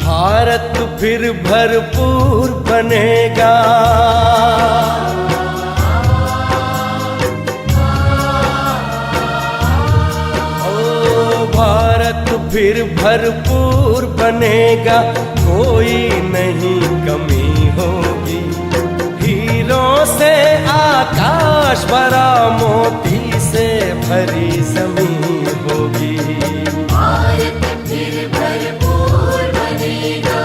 भारत फिर भरपूर बनेगा, ओ भारत फिर भरपूर बनेगा, कोई नहीं कमी होगी। हीरों से आकाश भरा, मोती से भरी जमीन होगी। भारत फिर भरपूर बनेगा।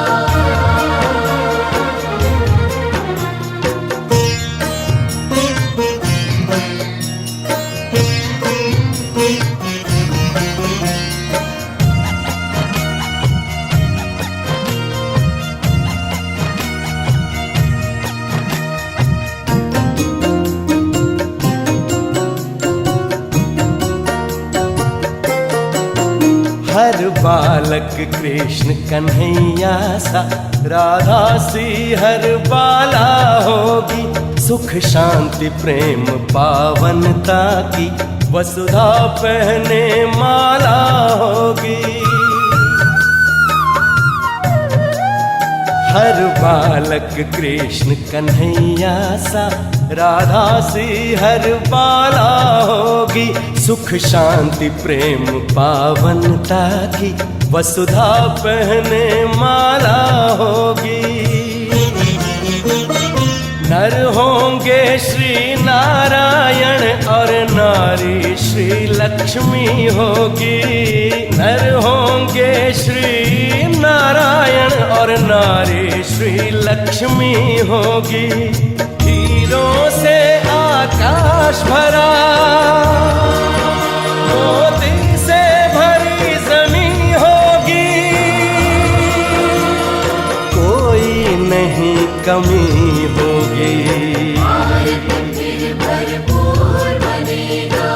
हर बालक कृष्ण कन्हैया सा, राधा सी हर बाला होगी। सुख शांति प्रेम पावनता की, वसुधा पहने माला होगी। हर बालक कृष्ण कन्हैया सा, राधा सी हर बाला होगी। सुख शांति प्रेम पावनता की, वसुधा पहने माला होगी। नर होंगे श्री नारायण और नारी श्री लक्ष्मी होगी। नर होंगे श्री नारायण और नारी श्री लक्ष्मी होगी। हीरों से आकाश भरा, मोती से भरी जमीन होगी। कोई नहीं कमी होगी। भारत फिर भरपूर बनेगा।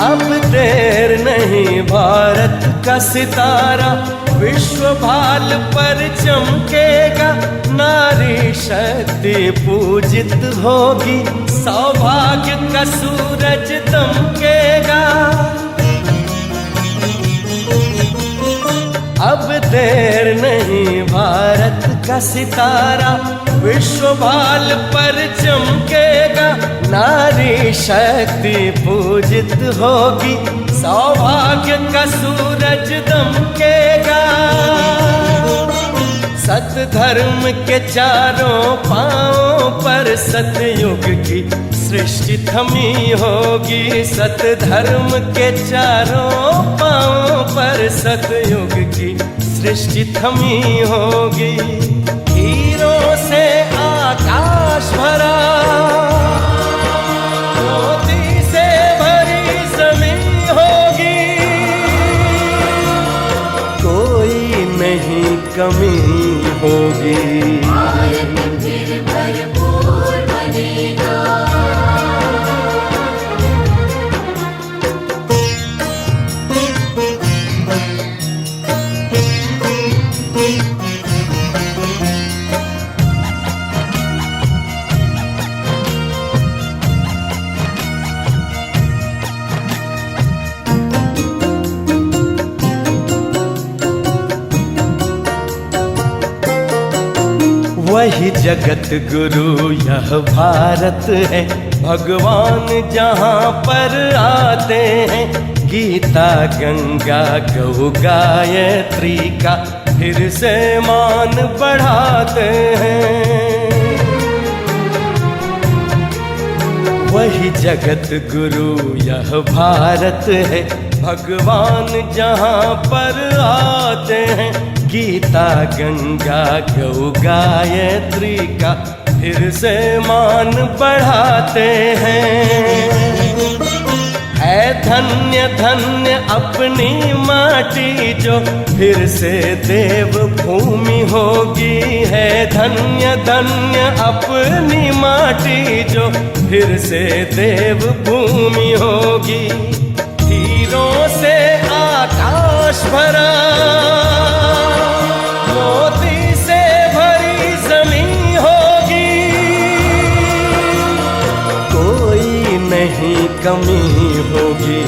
अब देर नहीं, भारत का सितारा विश्व भाल पर चमकेगा। नारी शक्ति पूजित होगी, सौभाग्य का सूरज दमकेगा। अब देर नहीं, भारत का सितारा विश्व भाल पर चमकेगा। नारी शक्ति पूजित होगी, सौभाग्य का सूरज दमकेगा। सत धर्म के चारों पांवों पर सतयुग की सृष्टि थमी होगी। सत धर्म के चारों पांवों पर सतयुग की सृष्टि थमी होगी। हीरों से आकाश भरा, मोती से भरी जमीन होगी। कोई नहीं कमी होगी। भारत फिर भरपूर बनेगा। वही जगत गुरु यह भारत है, भगवान जहाँ पर आते हैं। गीता गंगा गौ गायत्री का फिर से मान बढ़ाते हैं। वही जगत गुरु यह भारत है, भगवान जहाँ पर आते हैं। गीता गंगा गौ गायत्री का फिर से मान बढ़ाते हैं। है धन्य धन्य अपनी माटी जो फिर से देव भूमि होगी। है धन्य धन्य अपनी माटी जो फिर से देव भूमि होगी। हीरों से आकाश भरा, मोती से भरी जमीन होगी। कोई नहीं कमी होगी,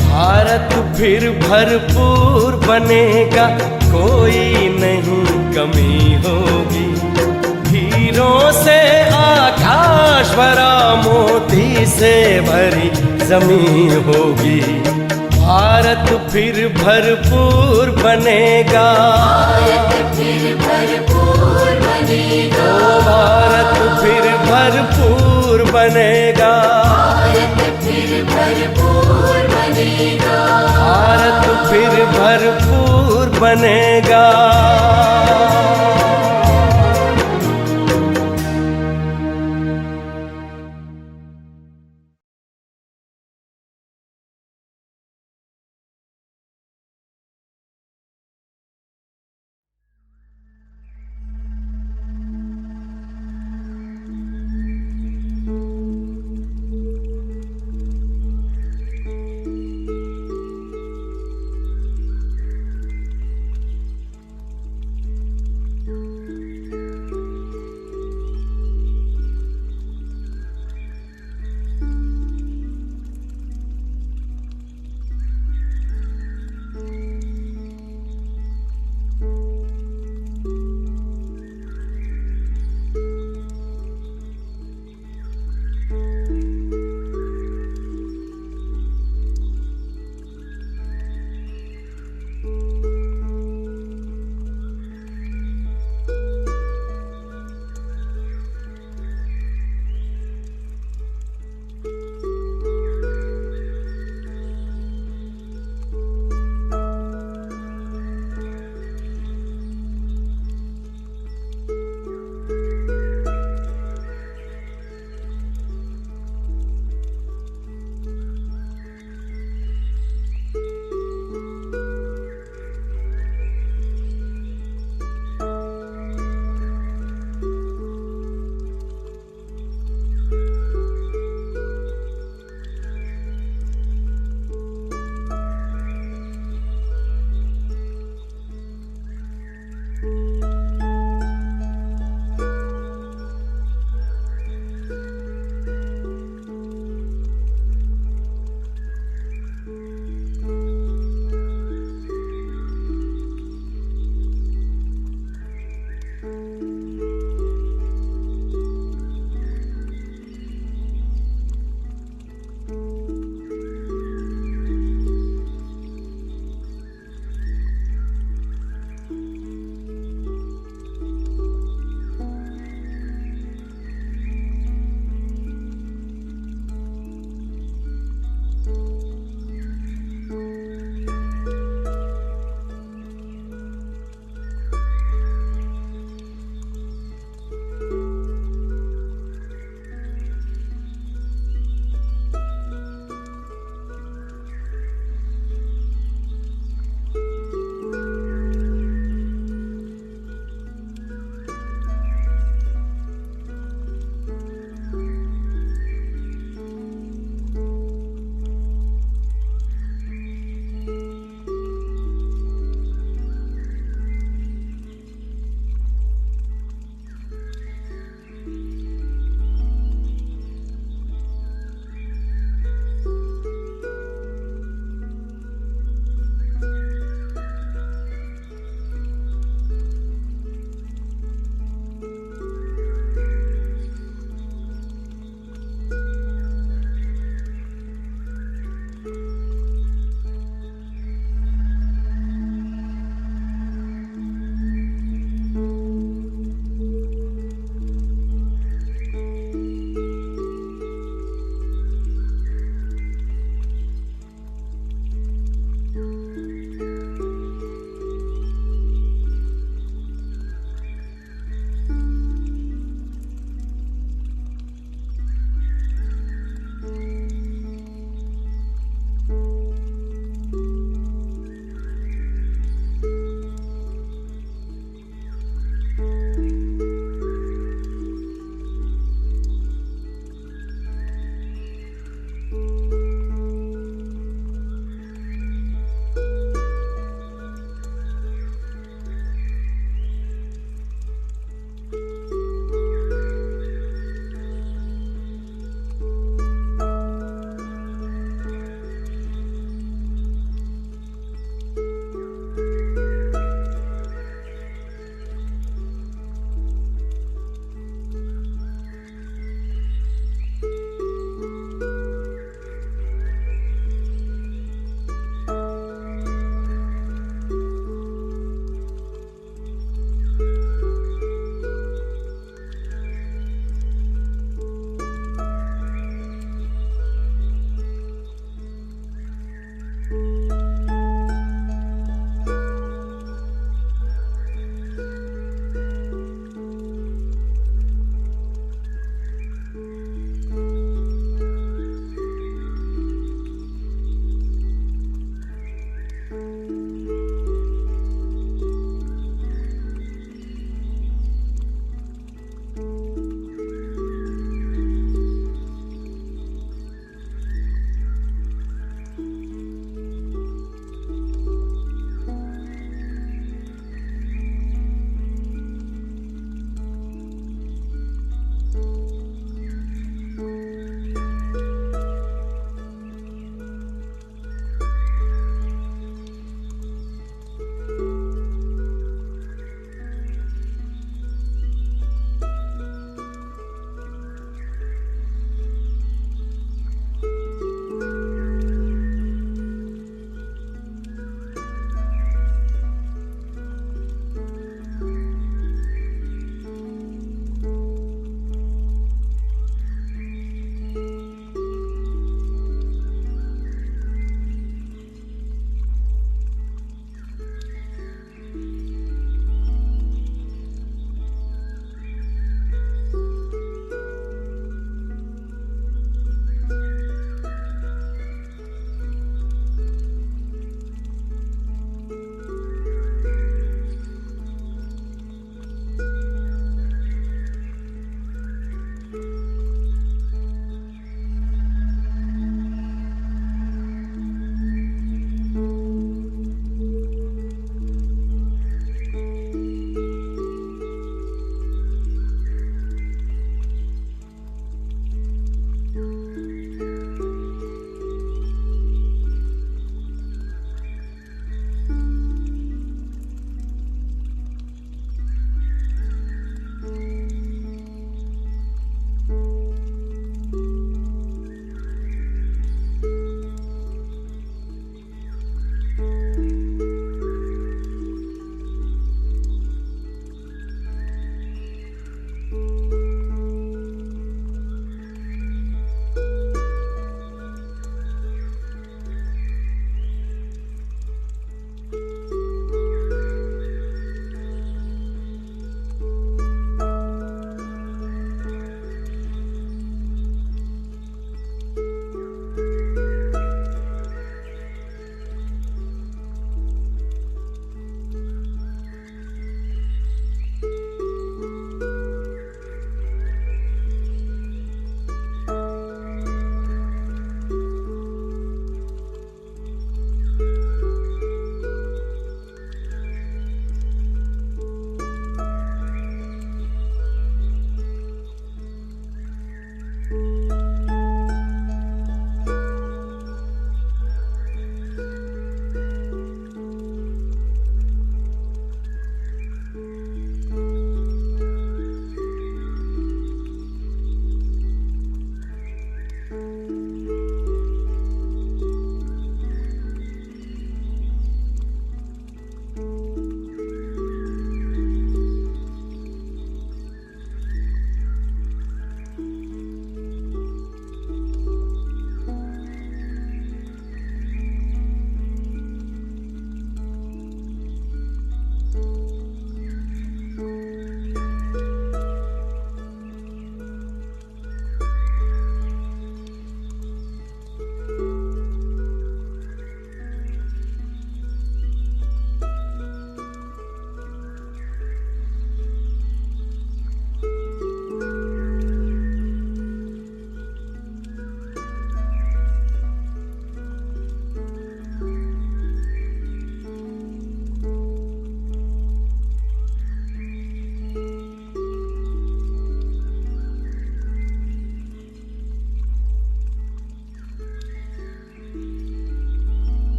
भारत फिर भरपूर बनेगा। कोई नहीं कमी होगी, हीरों से आकाश भरा, मोती से भरी जमीन होगी। भारत फिर भरपूर बनेगा। भारत फिर भरपूर बनेगा। ओ भारत फिर भरपूर बनेगा। भारत फिर भरपूर बनेगा। भारत फिर भरपूर बनेगा।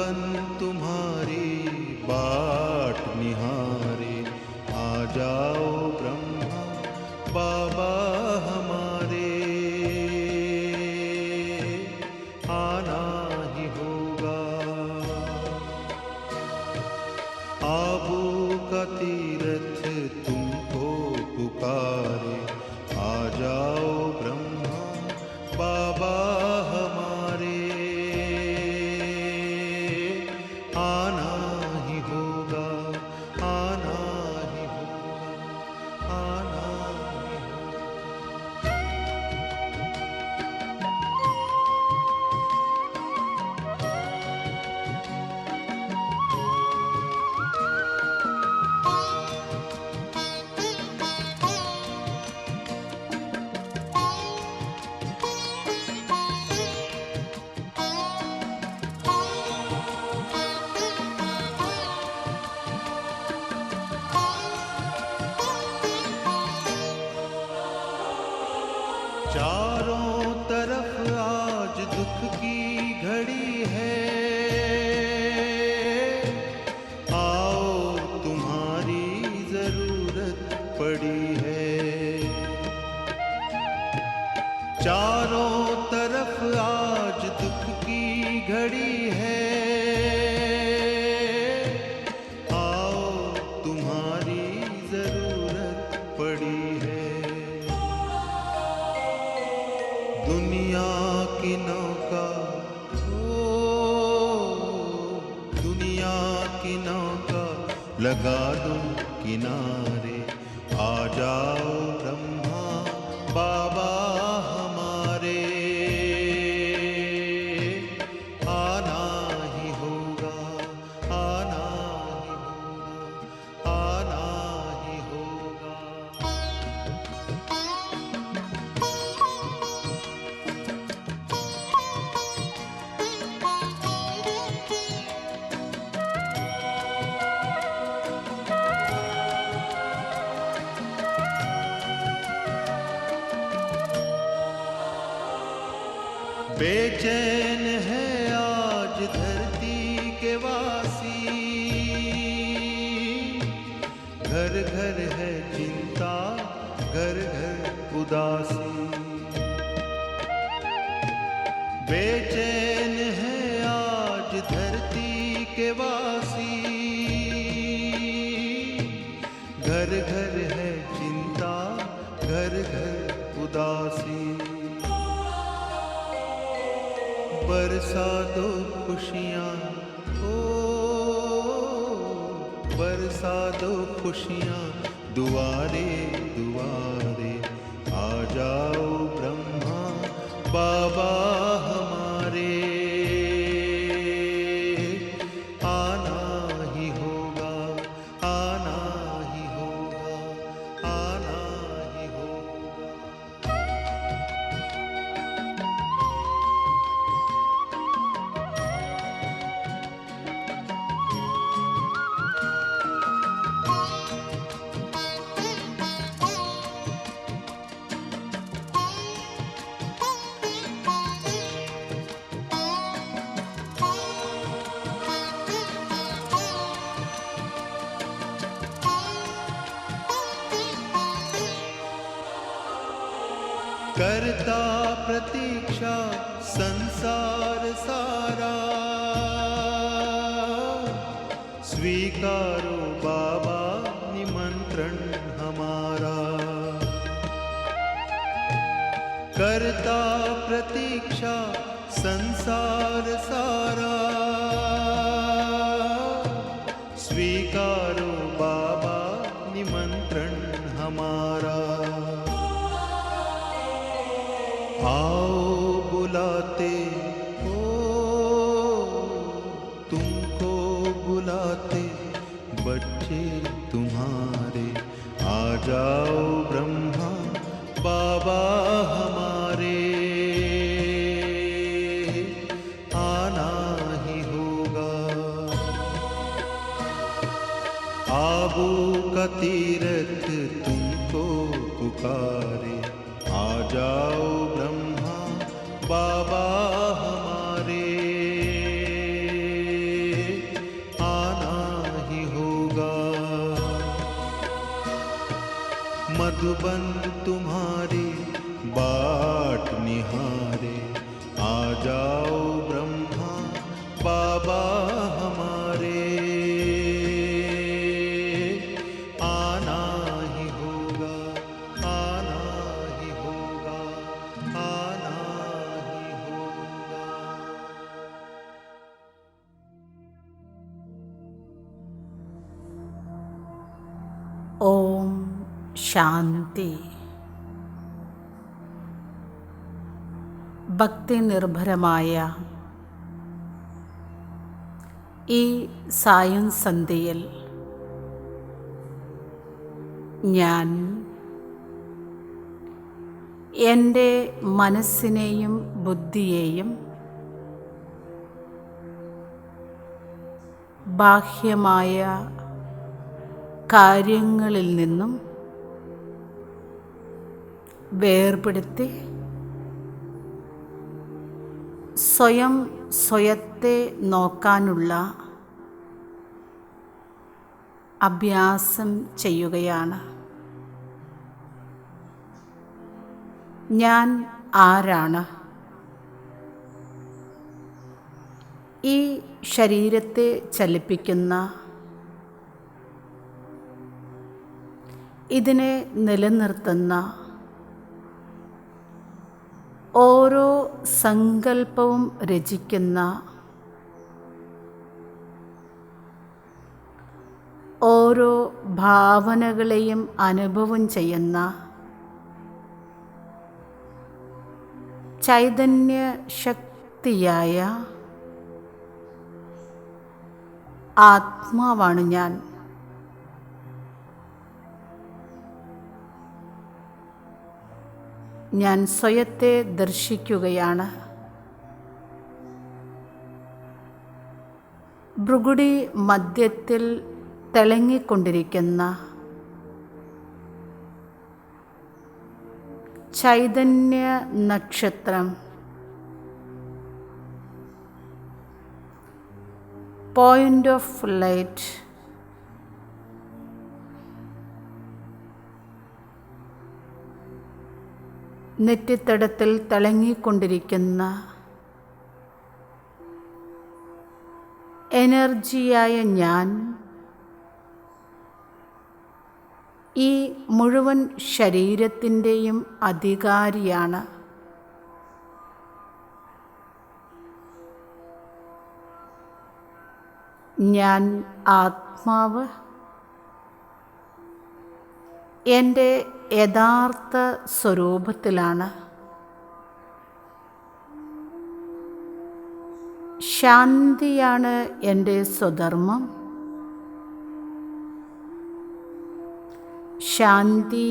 बन तुम्हारी बाट निहारे, आ जाओ ब्रह्मा बाबा हमारे, आना ही होगा। आबू का तीरथ तुमको पुकारे, आ जाओ ब्रह्मा बाबा हमारे, आना ही होगा, आना ही होगा, आना ही होगा। चारों तरफ आज दुख की घड़ी है, आओ तुम्हारी जरूरत पड़ी है। चारों तरफ आज दुख की घड़ी है, आओ तुम्हारी जरूरत पड़ी है। दुनिया की नौका, दुनिया की नौका लगा दूं किनारे, आ जाओ ब्रह्मा बाबा हमारे, आना ही होगा, आना ही होगा, आना ही होगा। बेचैन है आज धरती के वासी, घर घर है चिंता, घर घर उदासी। बेचैन है आज धरती के वासी, घर घर है चिंता, घर घर उदासी। बरसा दो खुशियाँ, बरसा दो खुशियाँ दुआरे दुआरे, आ जाओ ब्रह्मा बाबा हमारे, आना ही होगा, आना ही होगा, आना ही होगा। करता प्रतीक्षा संसार सारा, स्वीकारो बाबा निमंत्रण हमारा। करता प्रतीक्षा संसार सारा, स्वीकारो बाबा निमंत्रण हमारा। आओ बुलाते हो, तुमको बुलाते बच्चे तुम्हारे, आ जाओ ब्रह्मा बाबा हमारे, आना ही होगा। आबू का तीरथ तुमको पुकारे, आ जाओ ब्रह्मा बाबा हमारे, मधुबन तुम्हारी बाट निहारे। आ जाओ ब्रह्मा बाबा हमारे, आना ही होगा, आना ही होगा, आना ही होगा। ഓം ശാന്തി. ഭക്തി നിർഭരമായ ഈ സായം സന്ധ്യയിൽ ഞാൻ എൻ്റെ മനസ്സിനെയും ബുദ്ധിയെയും ബാഹ്യമായ കാര്യങ്ങളിൽ നിന്നും വേർപെടുത്തി സ്വയത്തെ നോക്കാനുള്ള അഭ്യാസം ചെയ്യുകയാണ്. ഞാൻ ആരാണ്? ഈ ശരീരത്തെ ചലിപ്പിക്കുന്ന, ഇതിനെ നിലനിർത്തുന്ന ഓരോ സങ്കല്പവും രചിക്കുന്ന, ഓരോ ഭാവനകളെയും അനുഭവം ചെയ്യുന്ന ചൈതന്യ ശക്തിയായ ആത്മാവാണ് ഞാൻ. ഞാൻ സ്വയത്തെ ദർശിക്കുകയാണ്. ഭ്രുകുടി മധ്യത്തിൽ തിളങ്ങിക്കൊണ്ടിരിക്കുന്ന ചൈതന്യ നക്ഷത്രം പോയിന്റ് ഓഫ് ലൈറ്റ് നെറ്റിത്തടത്തിൽ തിളങ്ങിക്കൊണ്ടിരിക്കുന്ന എനർജിയായ ഞാൻ ഈ മുഴുവൻ ശരീരത്തിൻ്റെയും അധികാരിയാണ്. ഞാൻ ആത്മാവ് എൻ്റെ യഥാർത്ഥ സ്വരൂപത്തിലാണ്. ശാന്തിയാണ് എൻ്റെ സ്വധർമ്മം. ശാന്തി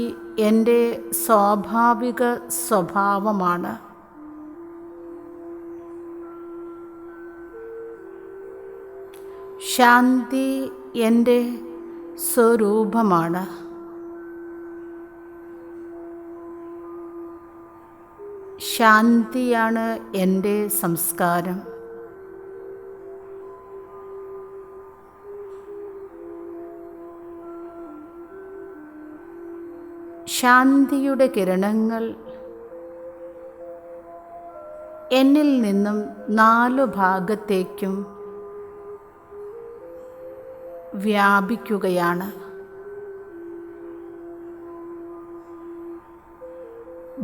എൻ്റെ സ്വാഭാവിക സ്വഭാവമാണ്. ശാന്തി എൻ്റെ സ്വരൂപമാണ്. ശാന്തിയാണ് എൻ്റെ സംസ്കാരം. ശാന്തിയുടെ കിരണങ്ങൾ എന്നിൽ നിന്നും 4 ഭാഗത്തേക്കും വ്യാപിക്കുകയാണ്.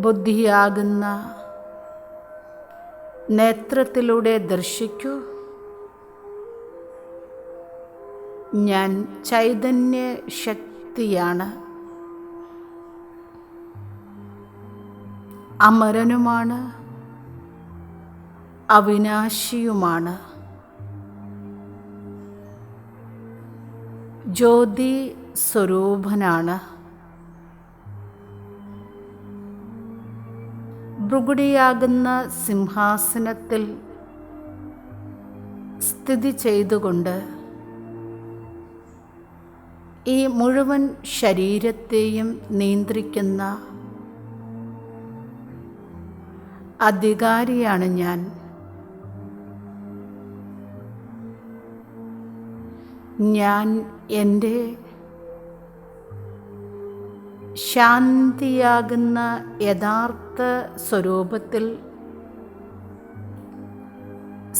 ബുദ്ധിയാകുന്ന നേത്രത്തിലൂടെ ദർശിക്കൂ. ഞാൻ ചൈതന്യ ശക്തിയാണ്. അമരനുമാണ്, അവിനാശിയുമാണ്. ജ്യോതി സ്വരൂപനാണ്. ഭ്രുകുടിയാകുന്ന സിംഹാസനത്തിൽ സ്ഥിതി ചെയ്തുകൊണ്ട് ഈ മുഴുവൻ ശരീരത്തെയും നിയന്ത്രിക്കുന്ന അധികാരിയാണ് ഞാൻ. ഞാൻ എൻ്റെ ശാന്തിയാകുന്ന യഥാർത്ഥ സ്വരൂപത്തിൽ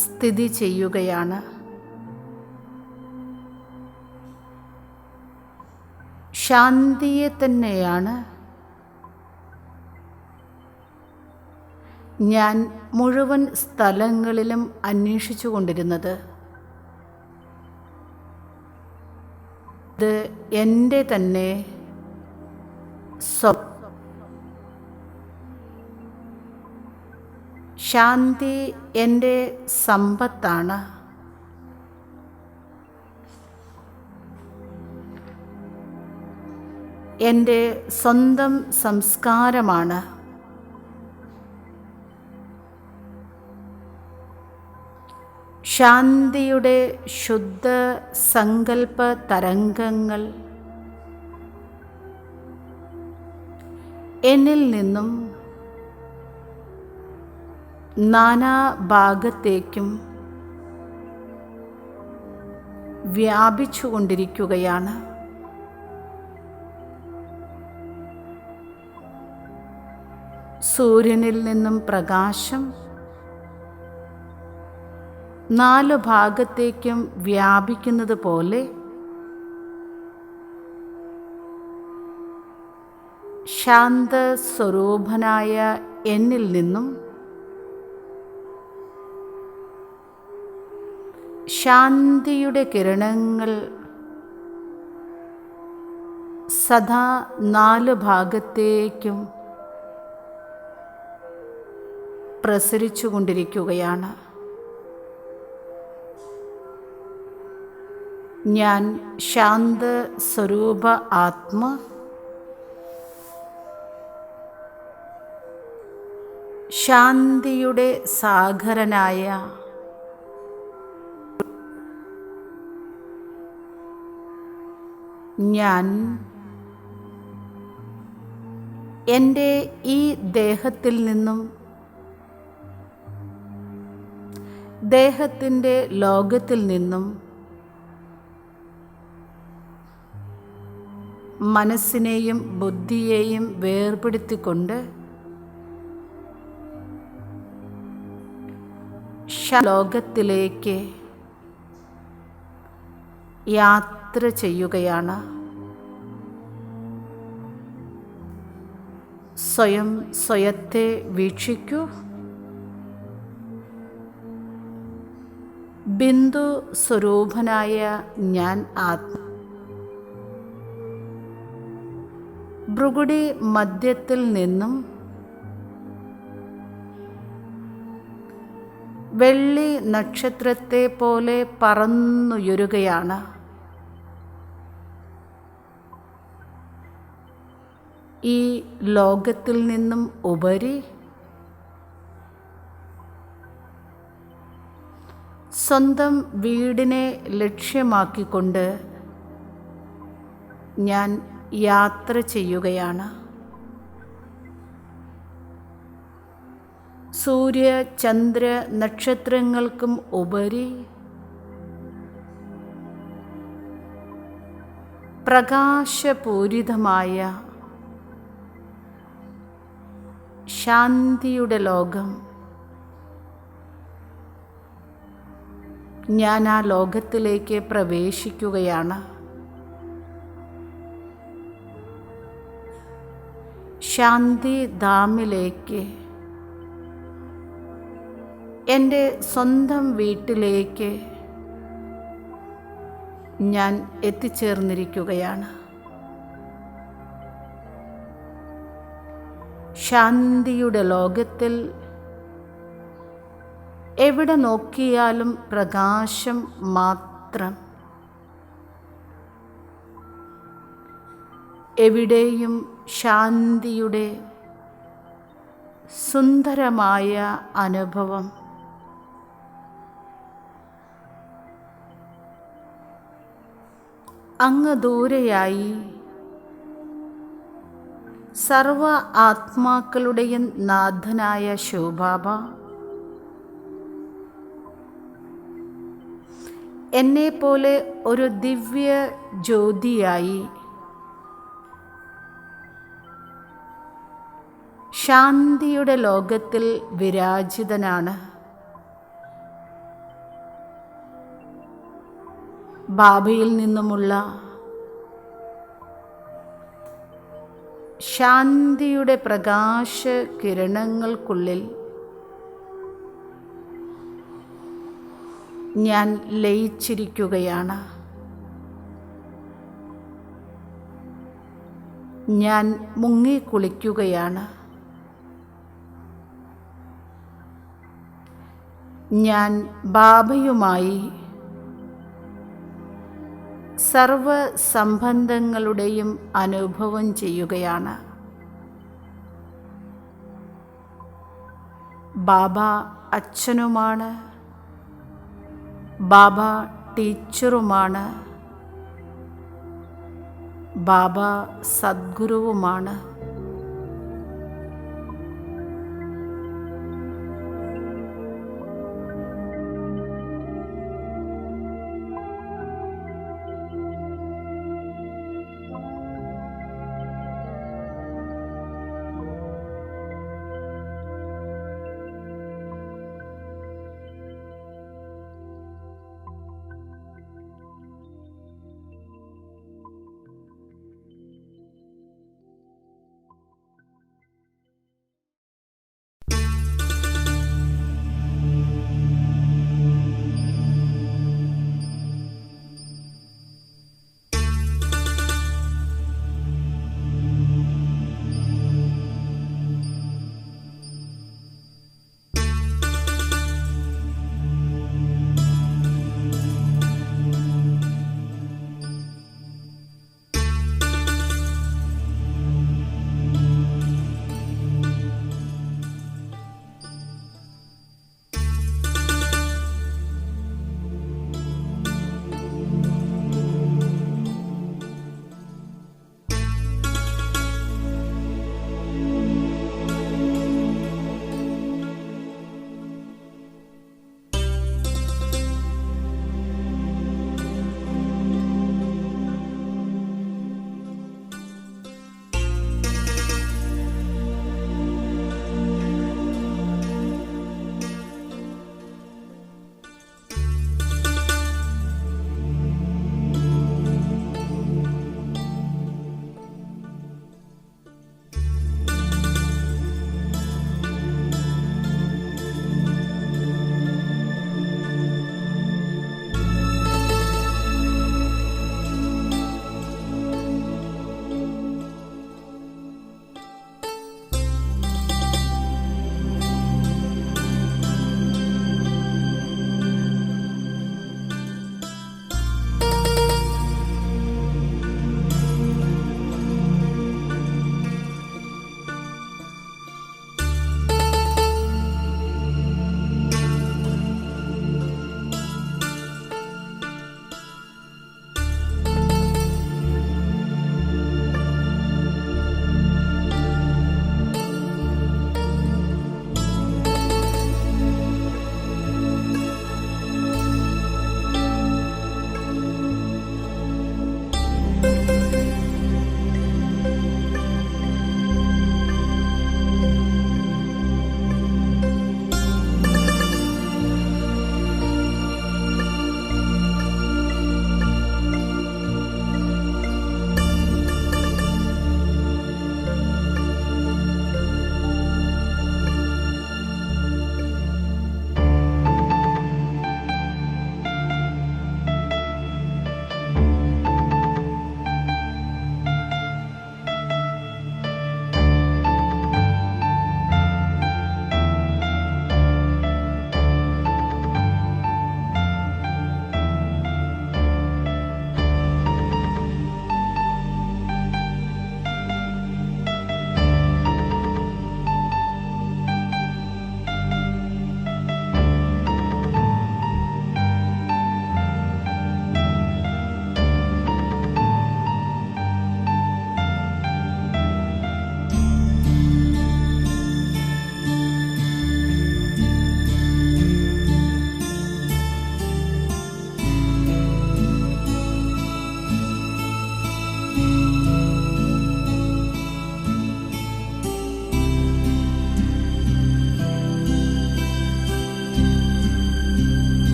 സ്ഥിതി ചെയ്യുകയാണ്. ശാന്തിയെ തന്നെയാണ് ഞാൻ മുഴുവൻ സ്ഥലങ്ങളിലും അന്വേഷിച്ചു കൊണ്ടിരുന്നത്. ഇത് എൻ്റെ തന്നെ ശാന്തി എൻ്റെ സമ്പത്താണ്. എൻ്റെ സ്വന്തം സംസ്കാരമാണ്. ശാന്തിയുടെ ശുദ്ധ സങ്കൽപ്പ തരംഗങ്ങൾ എന്നിൽ നിന്നും നാനാഭാഗത്തേക്കും വ്യാപിച്ചുകൊണ്ടിരിക്കുകയാണ്. സൂര്യനിൽ നിന്നും പ്രകാശം 4 ഭാഗത്തേക്കും വ്യാപിക്കുന്നത് പോലെ ശാന്ത സ്വരൂപനായ എന്നിൽ നിന്നും ശാന്തിയുടെ കിരണങ്ങൾ സദാ 4 ഭാഗത്തേക്കും പ്രസരിച്ചുകൊണ്ടിരിക്കുകയാണ്. ഞാൻ ശാന്ത സ്വരൂപ ആത്മ ശാന്തിയുടെ സാഗരനായ ഞാൻ എൻ്റെ ഈ ദേഹത്തിൽ നിന്നും ദേഹത്തിൻ്റെ ലോകത്തിൽ നിന്നും മനസ്സിനെയും ബുദ്ധിയെയും വേർപെടുത്തിക്കൊണ്ട് ലോകത്തിലേക്ക് യാത്ര ചെയ്യുകയാണ്. സ്വയം സ്വയത്തെ വീക്ഷിക്കൂ. ബിന്ദു സ്വരൂപനായ ഞാൻ ആത്മ ഭ്രുകുടി മധ്യത്തിൽ നിന്നും വെള്ളി നക്ഷത്രത്തെ പോലെ പറന്നുയരുകയാണ്. ഈ ലോകത്തിൽ നിന്നും ഉപരി സ്വന്തം വീടിനെ ലക്ഷ്യമാക്കിക്കൊണ്ട് ഞാൻ യാത്ര ചെയ്യുകയാണ്. സൂര്യ ചന്ദ്ര നക്ഷത്രങ്ങൾക്കും ഉപരി പ്രകാശപൂരിതമായ ശാന്തിയുടെ ലോകം. ഞാൻ ആ ലോകത്തിലേക്ക് പ്രവേശിക്കുകയാണ്. ശാന്തിധാമിലേക്ക്, എൻ്റെ സ്വന്തം വീട്ടിലേക്ക് ഞാൻ എത്തിച്ചേർന്നിരിക്കുകയാണ്. ശാന്തിയുടെ ലോകത്തിൽ എവിടെ നോക്കിയാലും പ്രകാശം മാത്രം. എവിടെയും ശാന്തിയുടെ സുന്ദരമായ അനുഭവം. അങ്ങ് ദൂരെയായി സർവ ആത്മാക്കളുടെയും നാഥനായ ശിവബാബ എന്നെപ്പോലെ ഒരു ദിവ്യ ജ്യോതിയായി ശാന്തിയുടെ ലോകത്തിൽ വിരാജിതനാണ്. ബാബയിൽ നിന്നുമുള്ള ശാന്തിയുടെ പ്രകാശ കിരണങ്ങൾക്കുള്ളിൽ ഞാൻ ലയിച്ചിരിക്കുകയാണ്. ഞാൻ മുങ്ങിക്കുളിക്കുകയാണ്. ഞാൻ ബാബയുമായി സർവ സംബന്ധങ്ങളുടെയും അനുഭവം ചെയ്യുകയാണ്. ബാബ അച്ഛനുമാണ്. ബാബ ടീച്ചറുമാണ്. ബാബ സദ്ഗുരുവുമാണ്.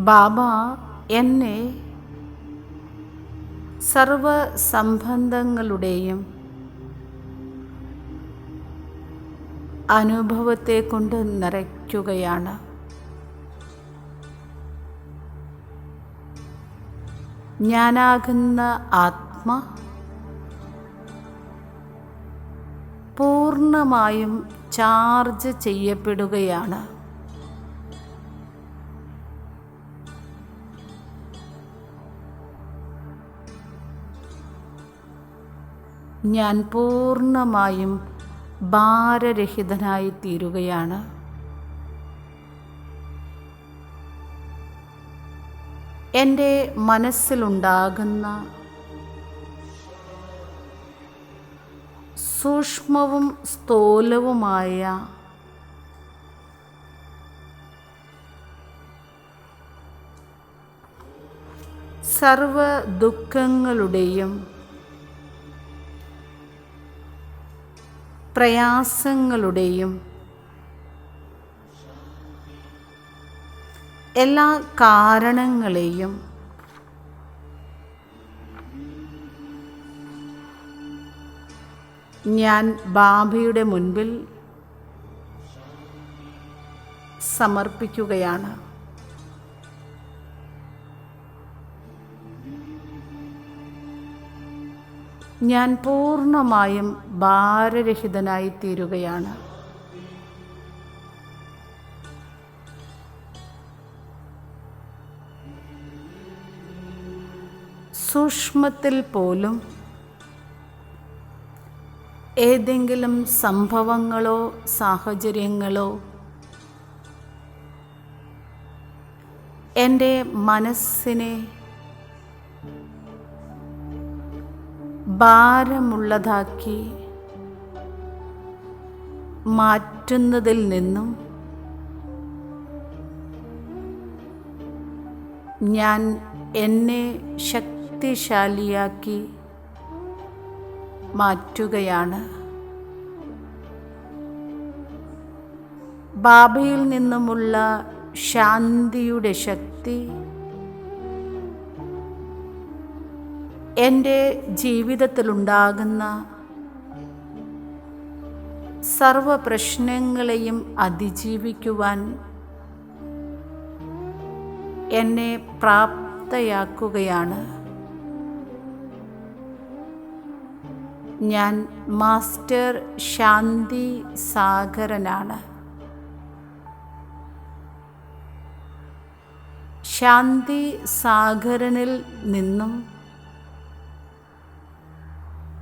ബാബ എന്നെ സർവ സംബന്ധങ്ങളുടെയും അനുഭവത്തെ കൊണ്ട് നിറയ്ക്കുകയാണ്. ഞാനാകുന്ന ആത്മ പൂർണ്ണമായും ചാർജ് ചെയ്യപ്പെടുകയാണ്. ഞാൻ പൂർണ്ണമായും ഭാരരഹിതനായി തീരുകയാണ്. എൻ്റെ മനസ്സിലുണ്ടാകുന്ന സൂക്ഷ്മവും സ്ഥൂലവുമായ സർവ ദുഃഖങ്ങളുടെയും പ്രയാസങ്ങളുടെയും എല്ലാ കാരണങ്ങളെയും ഞാൻ ബാബയുടെ മുൻപിൽ സമർപ്പിക്കുകയാണ്. ഞാൻ പൂർണ്ണമായും ഭാരരഹിതനായി തീരുകയാണ്. സൂക്ഷ്മത്തിൽ പോലും ഏതെങ്കിലും സംഭവങ്ങളോ സാഹചര്യങ്ങളോ എൻ്റെ മനസ്സിനെ ഭാരമുള്ളതാക്കി മാറ്റുന്നതിൽ നിന്നും ഞാൻ എന്നെ ശക്തിശാലിയാക്കി മാറ്റുകയാണ്. ബാബയിൽ നിന്നുമുള്ള ശാന്തിയുടെ ശക്തി എൻ്റെ ജീവിതത്തിലുണ്ടാകുന്ന സർവ പ്രശ്നങ്ങളെയും അതിജീവിക്കുവാൻ എന്നെ പ്രാപ്തയാക്കുകയാണ്. ഞാൻ മാസ്റ്റർ ശാന്തി സാഗരനാണ്. ശാന്തി സാഗരനിൽ നിന്നും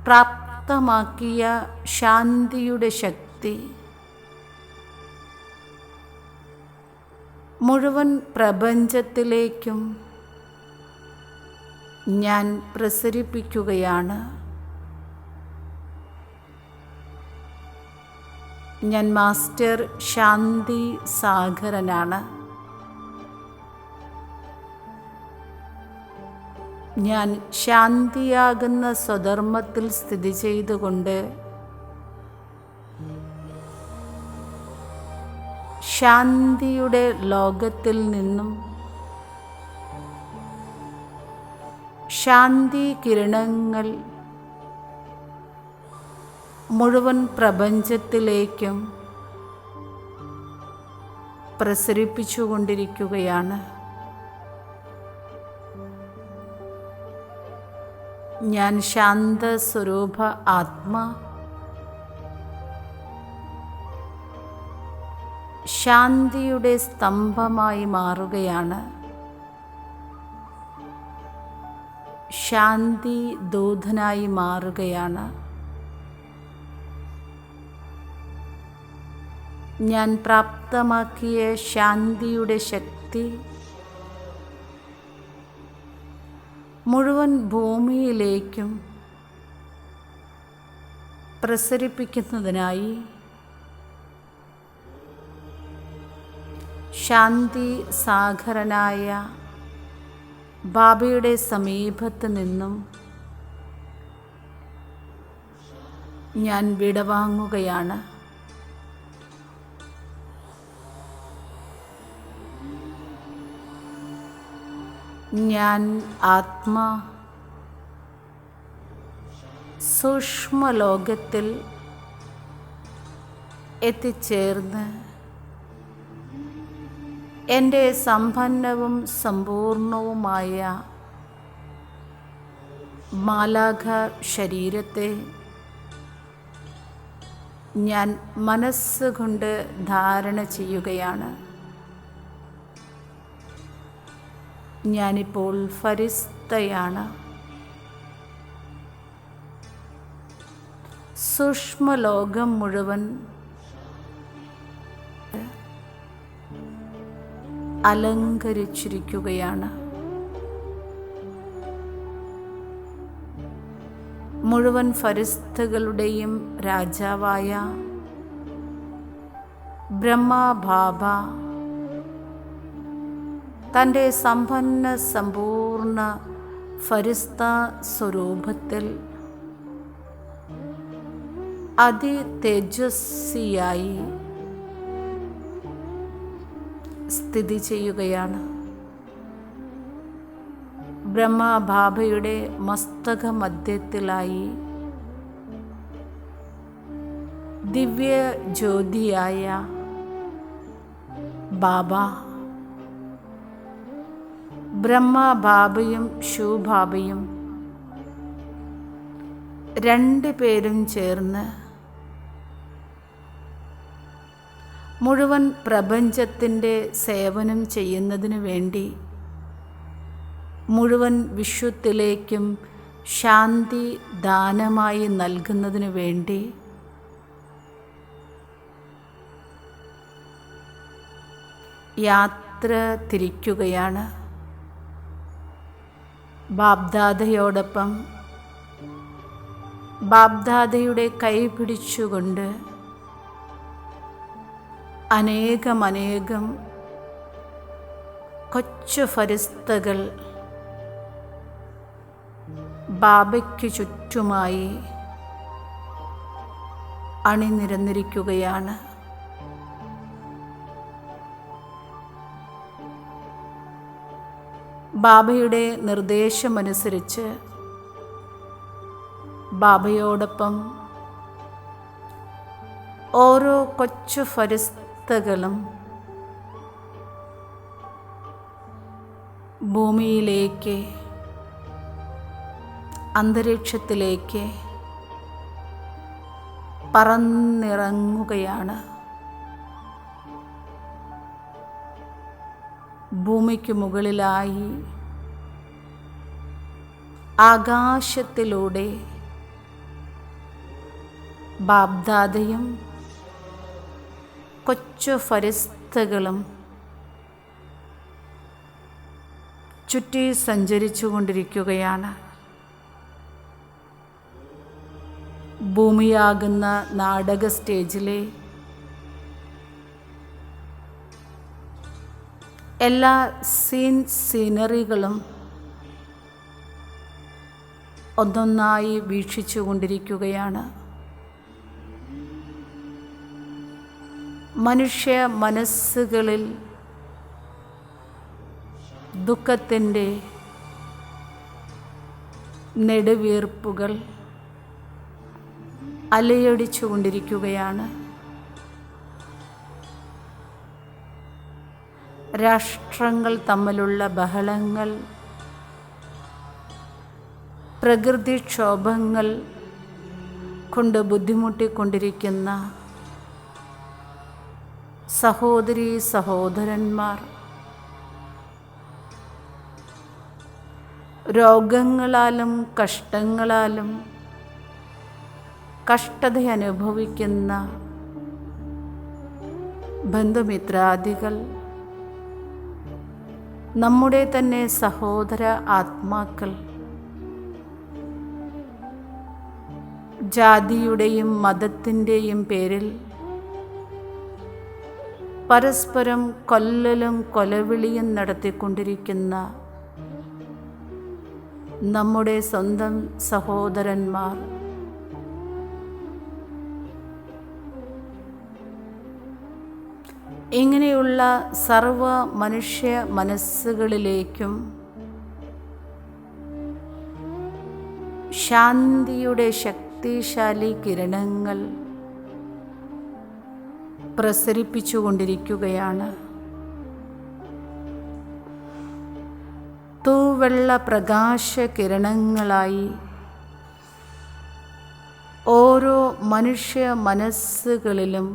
പ്രാപ്തമാക്കിയ ശാന്തിയുടെ ശക്തി മുഴുവൻ പ്രപഞ്ചത്തിലേക്കും ഞാൻ പ്രസരിപ്പിക്കുകയാണ്. ഞാൻ മാസ്റ്റർ ശാന്തി സാഗരനാണ്. ഞാൻ ശാന്തിയാകുന്ന സ്വധർമ്മത്തിൽ സ്ഥിതി ചെയ്തുകൊണ്ട് ശാന്തിയുടെ ലോകത്തിൽ നിന്നും ശാന്തി കിരണങ്ങൾ മുഴുവൻ പ്രപഞ്ചത്തിലേക്കും പ്രസരിപ്പിച്ചുകൊണ്ടിരിക്കുകയാണ്. ഞാൻ ശാന്ത സ്വരൂപ ആത്മാ ശാന്തിയുടെ സ്തംഭമായി മാറുകയാണ്. ശാന്തി ദൂതനായി മാറുകയാണ്. ഞാൻ പ്രാപ്തമാക്കിയ ശാന്തിയുടെ ശക്തി മുഴുവൻ ഭൂമിയിലേക്കും പ്രസരിപ്പിക്കുന്നതിനായി ശാന്തി സാഗരനായ ബാബയുടെ സമീപത്ത് നിന്നും ഞാൻ വിടവാങ്ങുകയാണ്. ഞാൻ ആത്മാ സൂക്ഷ്മലോകത്തിൽ എത്തിച്ചേർന്ന് എൻ്റെ സമ്പന്നവും സമ്പൂർണവുമായ മാലാഖ ശരീരത്തെ ഞാൻ മനസ്സുകൊണ്ട് ധാരണ ചെയ്യുകയാണ്. ഞാനിപ്പോൾ ഫരിസ്തയാണ്. സൂക്ഷ്മലോകം മുഴുവൻ അലങ്കരിച്ചിരിക്കുകയാണ്. മുഴുവൻ ഫരിസ്തകളുടെയും രാജാവായ ബ്രഹ്മബാബ തൻ്റെ സമ്പന്ന സമ്പൂർണ്ണ ഫരിസ്ത സ്വരൂപത്തിൽ അതിതേജസ്വിയായി സ്ഥിതി ചെയ്യുകയാണ്. ബ്രഹ്മബാബയുടെ മസ്തക മധ്യത്തിലായി ദിവ്യ ജ്യോതിയായ ബാബ, ബ്രഹ്മബാബയും ശിവബാബയും രണ്ടുപേരും ചേർന്ന് മുഴുവൻ പ്രപഞ്ചത്തിൻ്റെ സേവനം ചെയ്യുന്നതിനു വേണ്ടി, മുഴുവൻ വിശ്വത്തിലേക്കും ശാന്തി ദാനമായി നൽകുന്നതിനു വേണ്ടി യാത്ര തിരിക്കുകയാണ്. ബാബ്ദാദയോടൊപ്പം ബാബ്ദാദയുടെ കൈ പിടിച്ചുകൊണ്ട് അനേകം കൊച്ചു ഫരിസ്തകൾ ബാബയ്ക്കു ചുറ്റുമായി അണിനിരന്നിരിക്കുകയാണ്. ബാബയുടെ നിർദ്ദേശമനുസരിച്ച് ബാബയോടൊപ്പം ഓരോ കൊച്ചു ഫരിസ്തകളും ഭൂമിയിലേക്ക്, അന്തരീക്ഷത്തിലേക്ക് പറന്നിറങ്ങുകയാണ്. ഭൂമിക്ക് മുകളിലായി ആകാശത്തിലൂടെ ബാബ്ദാദയും കൊച്ചു ഫരിസ്തകളും ചുറ്റി സഞ്ചരിച്ചു കൊണ്ടിരിക്കുകയാണ്. ഭൂമിയാകുന്ന നാടക സ്റ്റേജിലെ എല്ലാ സീനറികളും ഒന്നൊന്നായി വീക്ഷിച്ചു കൊണ്ടിരിക്കുകയാണ്. മനുഷ്യ മനസ്സുകളിൽ ദുഃഖത്തിൻ്റെ നെടുവീർപ്പുകൾ അലയടിച്ചു കൊണ്ടിരിക്കുകയാണ്. രാഷ്ട്രങ്ങൾ തമ്മിലുള്ള ബഹളങ്ങൾ, പ്രകൃതിക്ഷോഭങ്ങൾ കൊണ്ട് ബുദ്ധിമുട്ടിക്കൊണ്ടിരിക്കുന്ന സഹോദരീ സഹോദരന്മാർ, രോഗങ്ങളാലും കഷ്ടങ്ങളാലും കഷ്ടത അനുഭവിക്കുന്ന ബന്ധുമിത്രാദികൾ, നമ്മുടെ തന്നെ സഹോദര ആത്മാക്കൾ, ജാതിയുടെയും മതത്തിൻ്റെയും പേരിൽ പരസ്പരം കൊല്ലലും കൊലവിളിയും നടത്തിക്കൊണ്ടിരിക്കുന്ന നമ്മുടെ സ്വന്തം സഹോദരന്മാർ, ഇങ്ങനെയുള്ള സർവ മനുഷ്യ മനസ്സുകളിലേക്കും ശാന്തിയുടെ ശക്തിശാലി കിരണങ്ങൾ പ്രസരിപ്പിച്ചുകൊണ്ടിരിക്കുകയാണ്. തൂവെള്ള പ്രകാശ കിരണങ്ങളായി ഓരോ മനുഷ്യ മനസ്സുകളിലും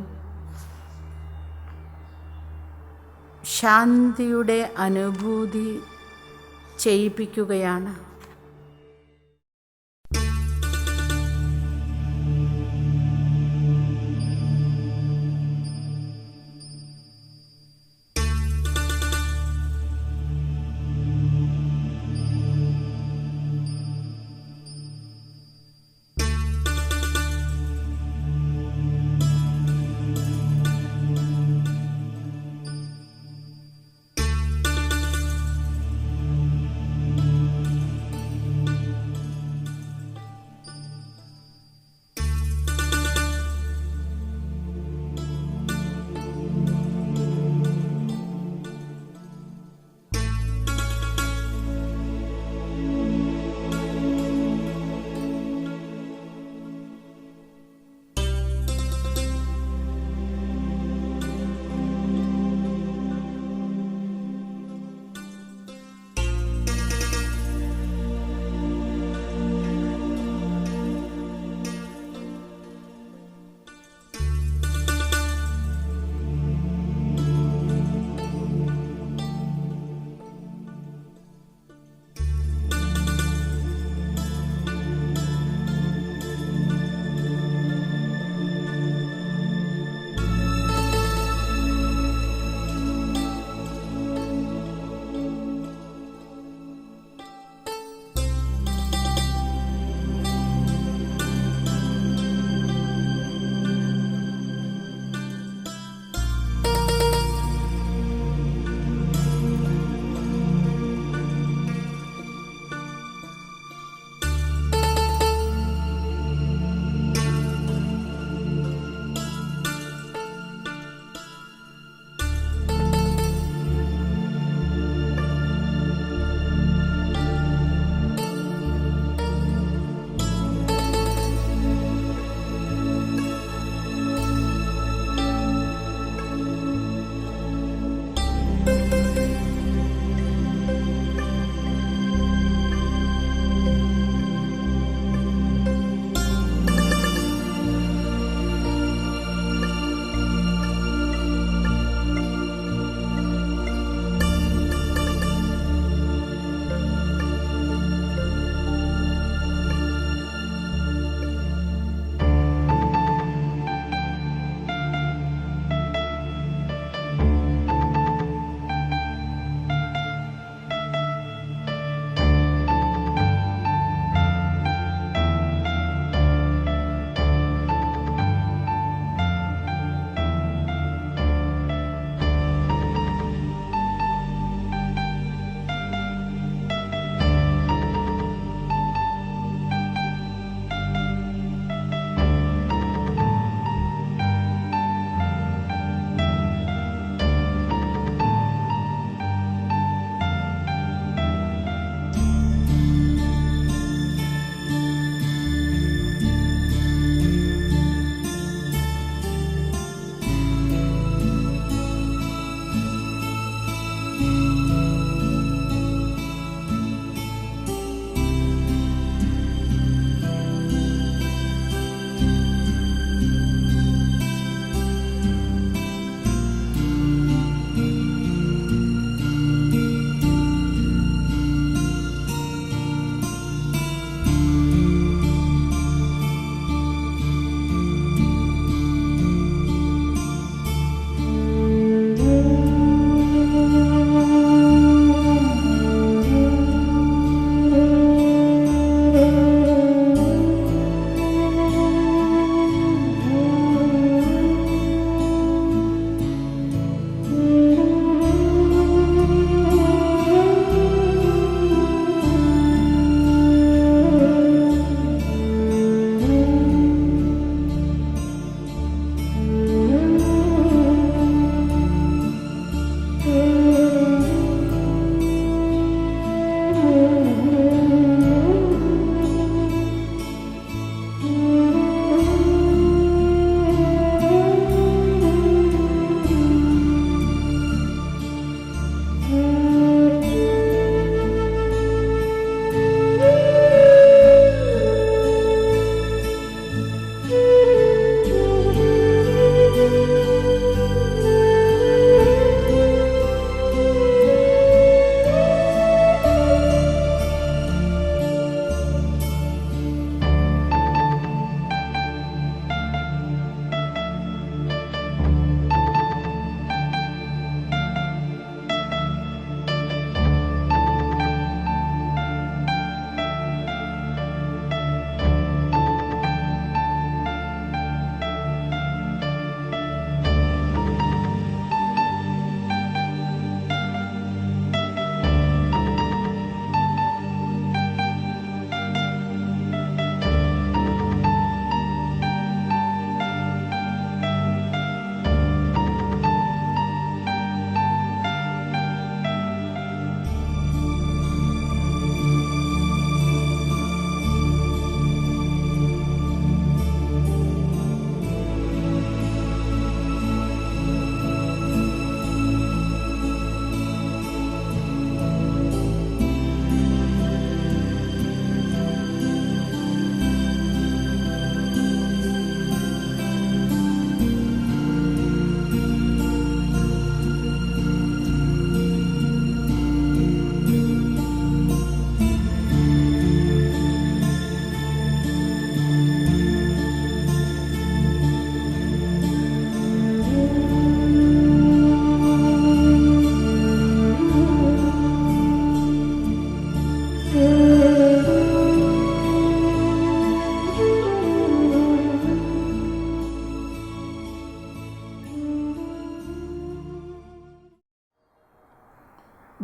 ശാന്തിയുടെ അനുഭൂതി ചെയ്യിപ്പിക്കുകയാണ്.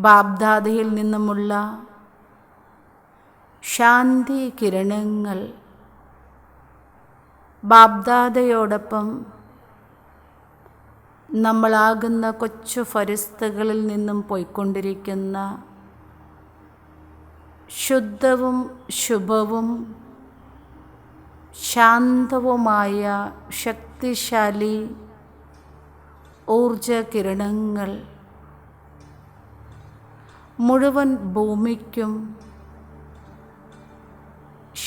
ബാബ്ദാദയിൽ നിന്നുമുള്ള ശാന്തി കിരണങ്ങൾ ബാബ്ദാദയോടൊപ്പം നമ്മളാകുന്ന കൊച്ചു ഫരിസ്തകളിൽ നിന്നും പോയിക്കൊണ്ടിരിക്കുന്ന ശുദ്ധവും ശുഭവും ശാന്തവുമായ ശക്തിശാലി ഊർജ കിരണങ്ങൾ മുഴുവൻ ഭൂമിക്കും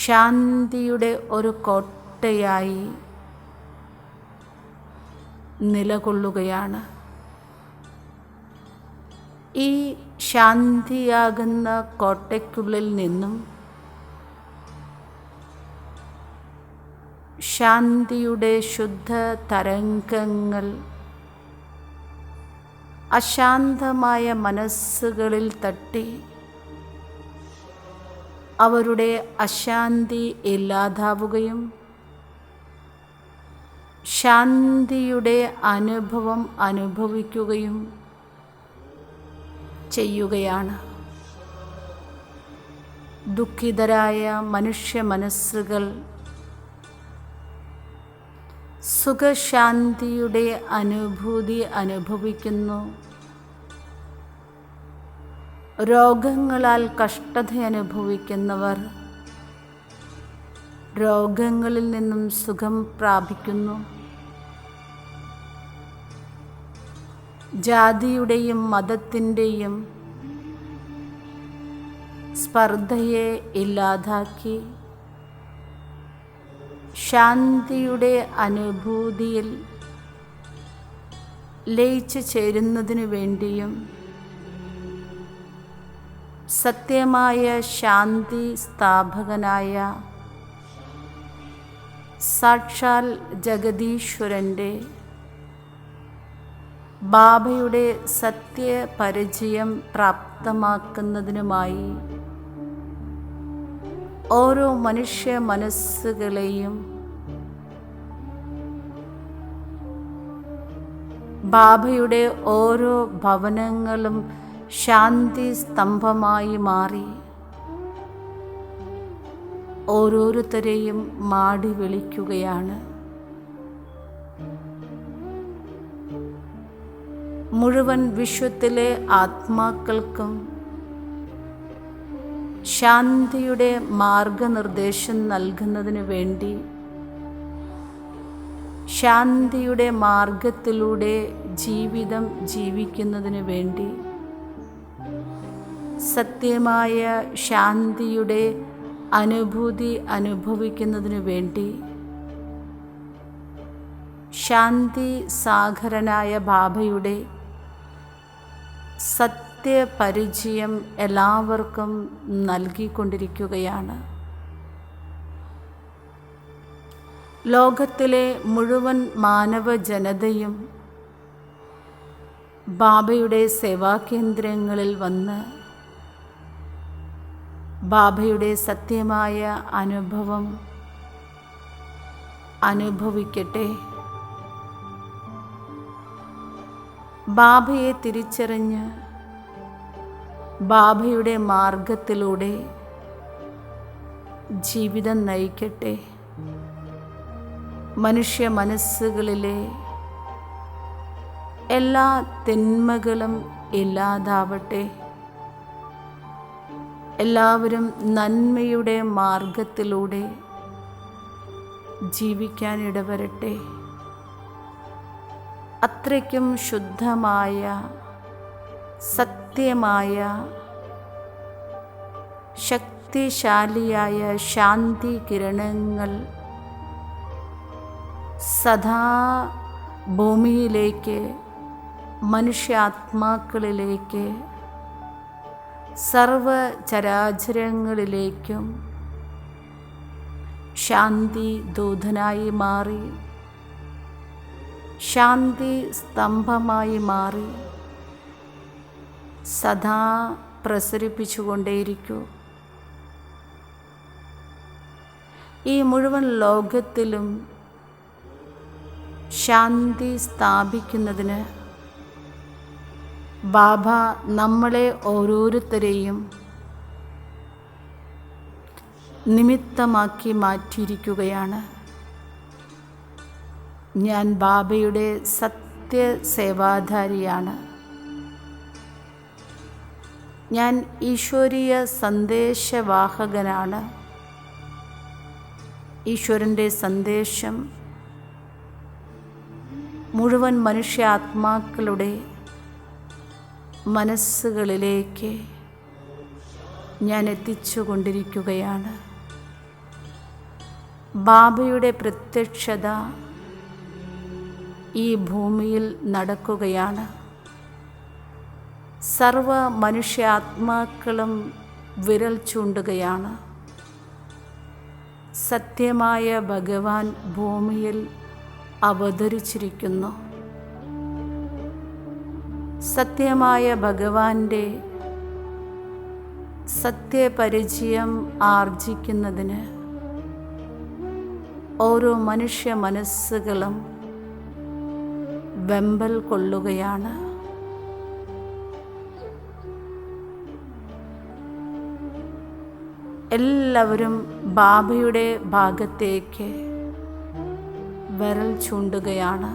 ശാന്തിയുടെ ഒരു കോട്ടയായി നിലകൊള്ളുകയാണ്. ഈ ശാന്തിയാകുന്ന കോട്ടയ്ക്കുള്ളിൽ നിന്നും ശാന്തിയുടെ ശുദ്ധ തരംഗങ്ങൾ അശാന്തമായ മനസ്സുകളിൽ തട്ടി അവരുടെ അശാന്തി ഇല്ലാതാവുകയും ശാന്തിയുടെ അനുഭവം അനുഭവിക്കുകയും ചെയ്യുകയാണ്. ദുഃഖിതരായ മനുഷ്യ മനസ്സുകൾ സുഖശാന്തിയുടെ അനുഭൂതി അനുഭവിക്കുന്നു. രോഗങ്ങളാൽ കഷ്ടത അനുഭവിക്കുന്നവർ രോഗങ്ങളിൽ നിന്നും സുഖം പ്രാപിക്കുന്നു. ജാതിയുടെയും മതത്തിൻ്റെയും സ്പർദ്ധയെ ഇല്ലാതാക്കി ശാന്തിയുടെ അനുഭൂതിയിൽ ലയിച്ചു ചേരുന്നതിനു വേണ്ടിയും സത്യമായ ശാന്തി സ്ഥാപകനായ സാക്ഷാൽ ജഗദീശ്വരൻ്റെ ബാബയുടെ സത്യപരിചയം പ്രാപ്തമാക്കുന്നതിനുമായി ഓരോ മനുഷ്യ മനസ്സുകളെയും ബാബയുടെ ഓരോ ഭവനങ്ങളും ശാന്തി സ്തംഭമായി മാറി ഓരോരുത്തരെയും മാടി വിളിക്കുകയാണ്. മുഴുവൻ വിശ്വത്തിലെ ആത്മാക്കൾക്കും ശാന്തിയുടെ മാർഗനിർദ്ദേശം നൽകുന്നതിന് വേണ്ടി ശാന്തിയുടെ മാർഗത്തിലൂടെ ജീവിതം ജീവിക്കുന്നതിന് വേണ്ടി സത്യമായ ശാന്തിയുടെ അനുഭൂതി അനുഭവിക്കുന്നതിനു വേണ്ടി ശാന്തി സാഗരനായ ബാബയുടെ സത്യപരിചയം എല്ലാവർക്കും നൽകിക്കൊണ്ടിരിക്കുകയാണ്. ലോകത്തിലെ മുഴുവൻ മാനവ ജനതയും ബാബയുടെ സേവാകേന്ദ്രങ്ങളിൽ വന്ന് ബാബയുടെ സത്യമായ അനുഭവം അനുഭവിക്കട്ടെ. ബാബയെ തിരിച്ചറിഞ്ഞ് ബാബയുടെ മാർഗത്തിലൂടെ ജീവിതം നയിക്കട്ടെ. മനുഷ്യ മനസ്സുകളിലെ എല്ലാ തിന്മകളും ഇല്ലാതാവട്ടെ. എല്ലാവരും നന്മയുടെ മാർഗത്തിലൂടെ ജീവിക്കാനിടവരട്ടെ. അത്രയ്ക്കും ശുദ്ധമായ സത്യമായ ശക്തിശാലിയായ ശാന്തി കിരണങ്ങൾ സദാ ഭൂമിയിലേക്ക് മനുഷ്യാത്മാക്കളിലേക്ക് സർവചരാചരങ്ങളിലേക്കും ശാന്തി ദൂതനായി മാറി ശാന്തി സ്തംഭമായി മാറി സദാ പ്രസരിപ്പിച്ചുകൊണ്ടേയിരിക്കൂ. ഈ മുഴുവൻ ലോകത്തിലും ശാന്തി സ്ഥാപിക്കുന്നതിന് ബാബ നമ്മളെ ഓരോരുത്തരെയും നിമിത്തമാക്കി മാറ്റിയിരിക്കുകയാണ്. ഞാൻ ബാബയുടെ സത്യസേവാധാരിയാണ്. ഞാൻ ഈശ്വരീയ സന്ദേശവാഹകനാണ്. ഈശ്വരൻ്റെ സന്ദേശം മുഴുവൻ മനുഷ്യാത്മാക്കളുടെ മനസ്സുകളിലേക്ക് ഞാൻ എത്തിച്ചുകൊണ്ടിരിക്കുകയാണ്. ബാബയുടെ പ്രത്യക്ഷത ഈ ഭൂമിയിൽ നടക്കുകയാണ്. സർവ മനുഷ്യാത്മാക്കളും വിരൽ ചൂണ്ടുകയാണ്. സത്യമായ ഭഗവാൻ ഭൂമിയിൽ അവതരിച്ചിരിക്കുന്നു. സത്യമായ ഭഗവാന്റെ സത്യപരിചയം ആർജിക്കുന്നതിന് ഓരോ മനുഷ്യ മനസ്സുകളും വെമ്പൽ കൊള്ളുകയാണ്. എല്ലാവരും ബാബയുടെ ഭാഗത്തേക്ക് വിരൽ ചൂണ്ടുകയാണ്.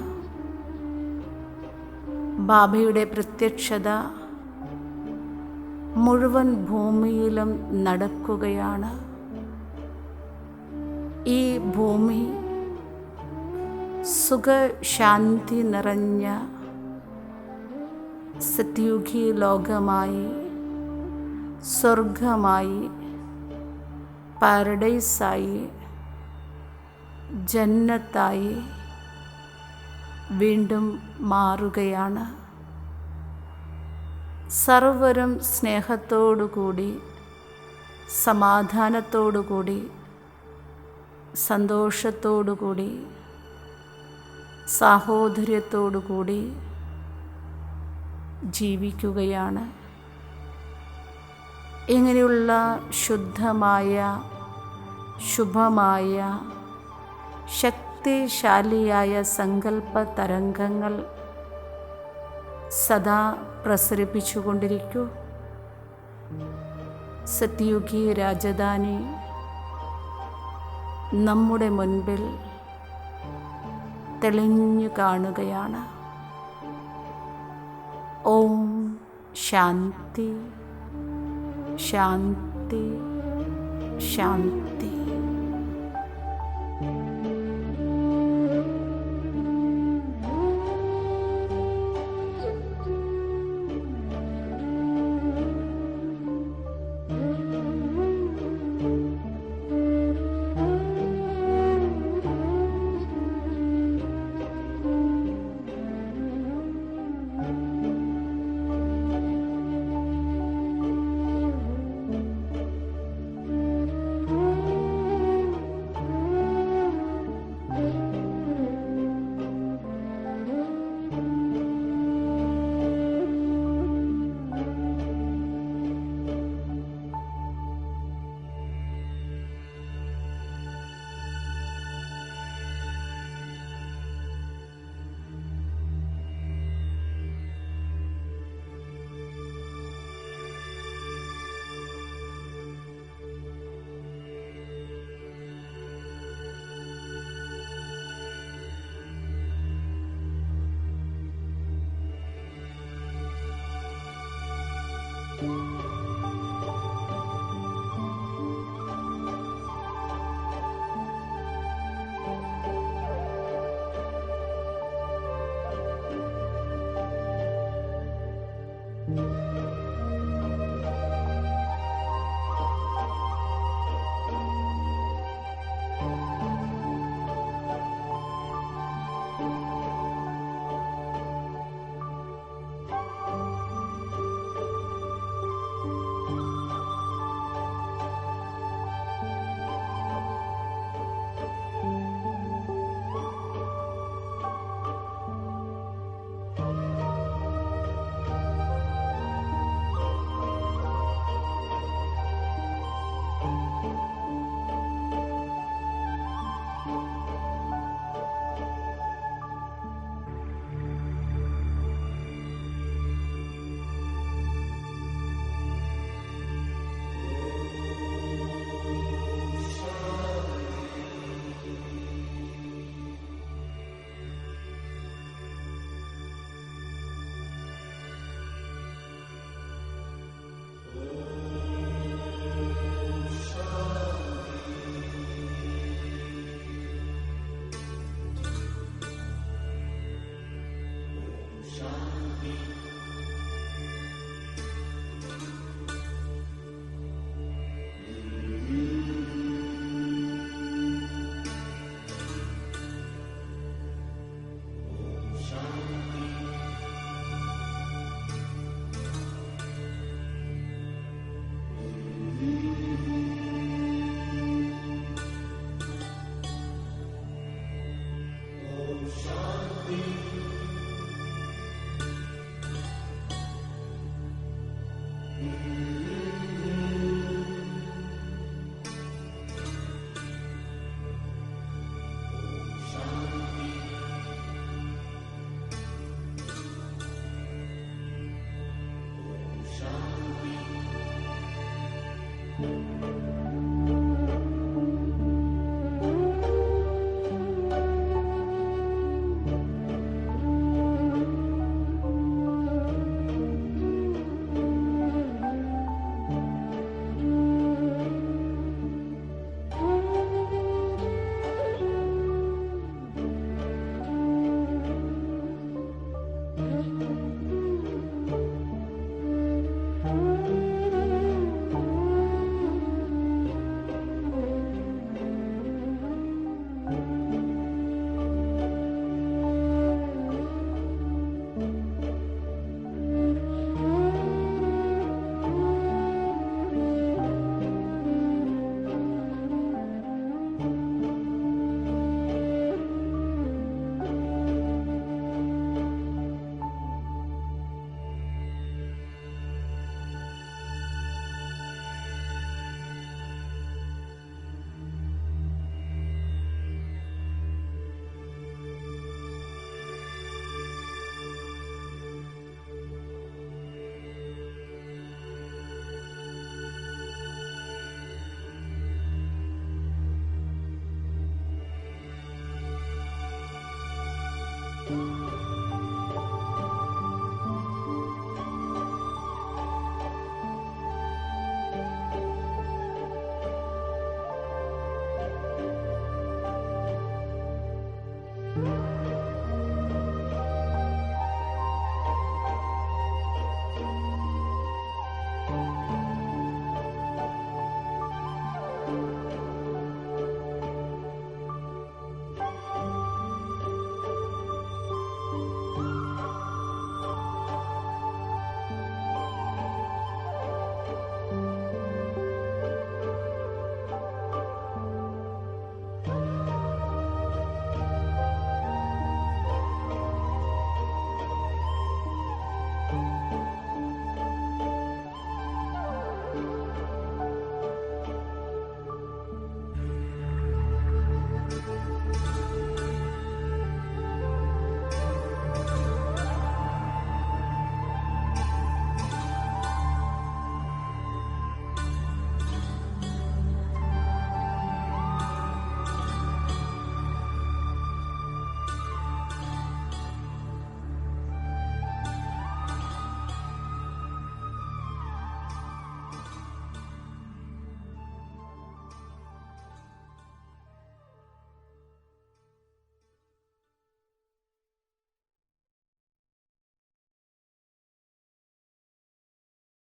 ബാബയുടെ പ്രത്യക്ഷത മുഴുവൻ ഭൂമിയിലും നടക്കുകയാണ്. ഈ ഭൂമി സുഖശാന്തി നിറഞ്ഞ സത്യുഗി ലോകമായി, സ്വർഗമായി, പാരഡൈസായി, ജന്നത്തായി വീണ്ടും മാറുകയാണ്. സർവരും സ്നേഹത്തോടുകൂടി, സമാധാനത്തോടുകൂടി, സന്തോഷത്തോടുകൂടി, സാഹോദര്യത്തോടുകൂടി ജീവിക്കുകയാണ്. ഇങ്ങനെയുള്ള ശുദ്ധമായ, ശുഭമായ, ശക്തിശാലിയായ സങ്കല്പ തരംഗങ്ങൾ സദാ പ്രസരിപ്പിച്ചുകൊണ്ടിരിക്കൂ. സത്യുഗി രാജധാനി നമ്മുടെ മുൻപിൽ തെളിഞ്ഞു കാണുകയാണ്. ഓം ശാന്തി, ശാന്തി, ശാന്തി.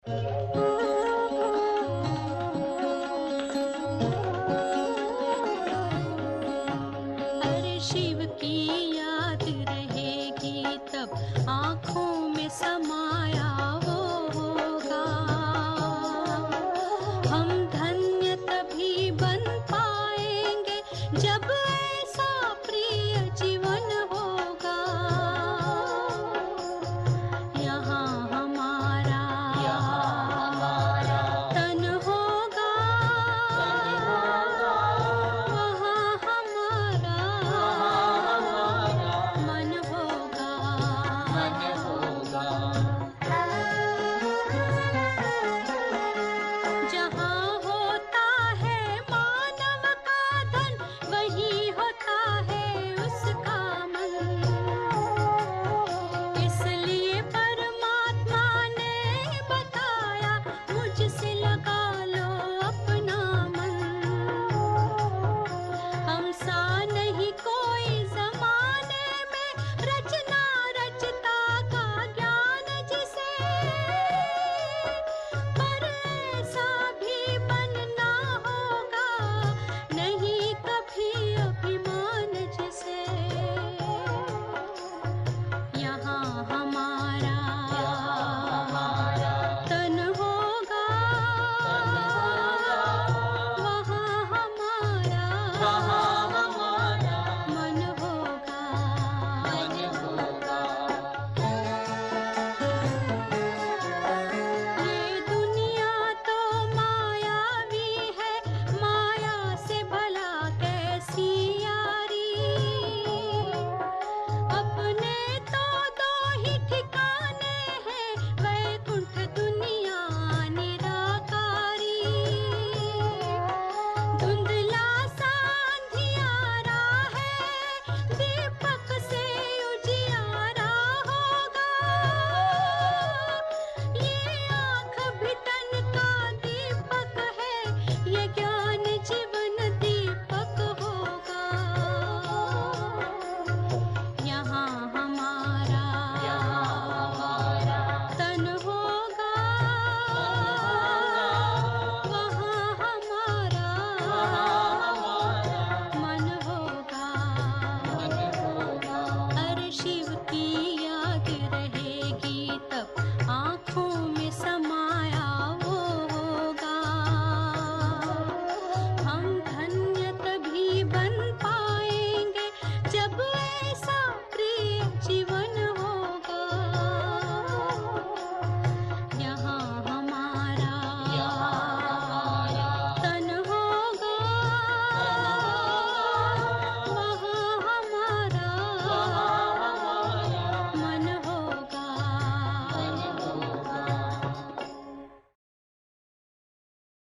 भारत